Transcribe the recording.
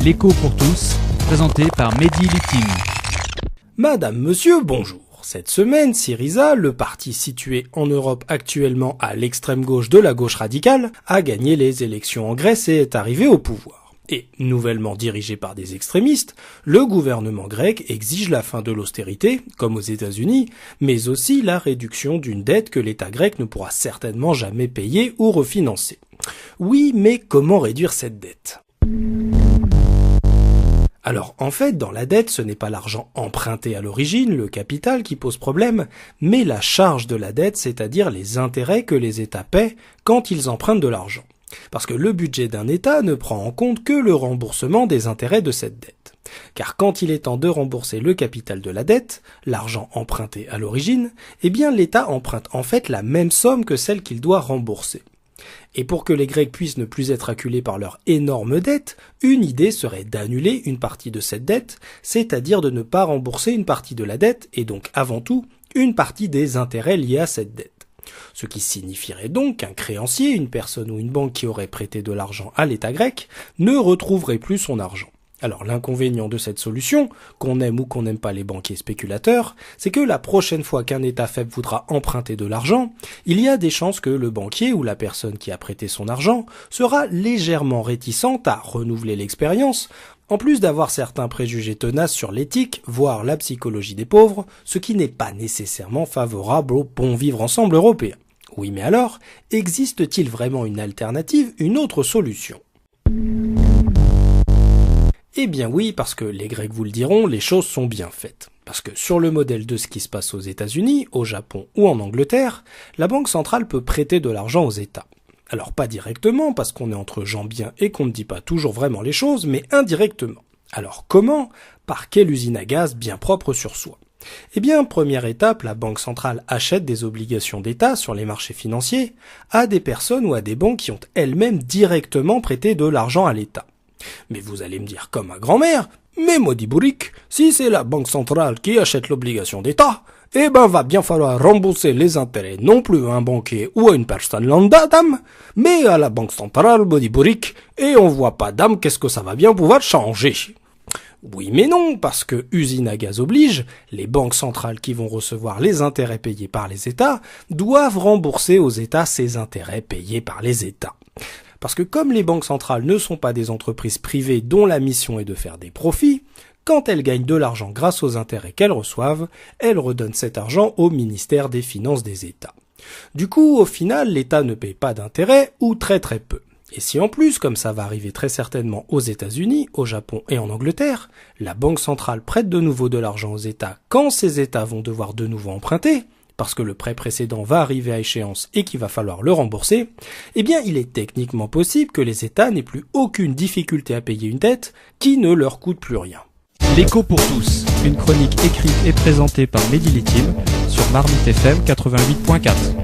L'écho pour tous, présenté par Mehdi Liting. Madame, monsieur, bonjour. Cette semaine, Syriza, le parti situé en Europe actuellement à l'extrême gauche de la gauche radicale, a gagné les élections en Grèce et est arrivé au pouvoir. Et, nouvellement dirigé par des extrémistes, le gouvernement grec exige la fin de l'austérité, comme aux États-Unis, mais aussi la réduction d'une dette que l'État grec ne pourra certainement jamais payer ou refinancer. Oui, mais comment réduire cette dette ? Alors, en fait, dans la dette, ce n'est pas l'argent emprunté à l'origine, le capital, qui pose problème, mais la charge de la dette, c'est-à-dire les intérêts que les États paient quand ils empruntent de l'argent. Parce que le budget d'un État ne prend en compte que le remboursement des intérêts de cette dette. Car quand il est temps de rembourser le capital de la dette, l'argent emprunté à l'origine, eh bien l'État emprunte en fait la même somme que celle qu'il doit rembourser. Et pour que les Grecs puissent ne plus être acculés par leur énorme dette, une idée serait d'annuler une partie de cette dette, c'est-à-dire de ne pas rembourser une partie de la dette, et donc avant tout, une partie des intérêts liés à cette dette. Ce qui signifierait donc qu'un créancier, une personne ou une banque qui aurait prêté de l'argent à l'État grec, ne retrouverait plus son argent. Alors l'inconvénient de cette solution, qu'on aime ou qu'on n'aime pas les banquiers spéculateurs, c'est que la prochaine fois qu'un État faible voudra emprunter de l'argent, il y a des chances que le banquier ou la personne qui a prêté son argent sera légèrement réticente à renouveler l'expérience, en plus d'avoir certains préjugés tenaces sur l'éthique, voire la psychologie des pauvres, ce qui n'est pas nécessairement favorable au bon vivre ensemble européen. Oui, mais alors, existe-t-il vraiment une alternative, une autre solution ? Eh bien oui, parce que les Grecs vous le diront, les choses sont bien faites. Parce que sur le modèle de ce qui se passe aux États-Unis, au Japon ou en Angleterre, la Banque centrale peut prêter de l'argent aux États. Alors pas directement, parce qu'on est entre gens bien et qu'on ne dit pas toujours vraiment les choses, mais indirectement. Alors comment ? Par quelle usine à gaz bien propre sur soi ? Eh bien, première étape, la Banque centrale achète des obligations d'État sur les marchés financiers à des personnes ou à des banques qui ont elles-mêmes directement prêté de l'argent à l'État. Mais vous allez me dire comme ma grand-mère, mais Mehdi Bourrique, si c'est la Banque centrale qui achète l'obligation d'État, eh ben va bien falloir rembourser les intérêts non plus à un banquier ou à une personne lambda, dame, mais à la Banque centrale, Mehdi Bourrique, et on voit pas, dame, qu'est-ce que ça va bien pouvoir changer. Oui mais non, parce que usine à gaz oblige, les banques centrales qui vont recevoir les intérêts payés par les États doivent rembourser aux États ces intérêts payés par les États. Parce que comme les banques centrales ne sont pas des entreprises privées dont la mission est de faire des profits, quand elles gagnent de l'argent grâce aux intérêts qu'elles reçoivent, elles redonnent cet argent au ministère des Finances des États. Du coup, au final, l'État ne paye pas d'intérêts ou très très peu. Et si en plus, comme ça va arriver très certainement aux États-Unis, au Japon et en Angleterre, la Banque centrale prête de nouveau de l'argent aux États quand ces États vont devoir de nouveau emprunter, parce que le prêt précédent va arriver à échéance et qu'il va falloir le rembourser, eh bien il est techniquement possible que les États n'aient plus aucune difficulté à payer une dette qui ne leur coûte plus rien. L'écho pour tous, une chronique écrite et présentée par Mehdi Liting sur Marmite FM 88.4.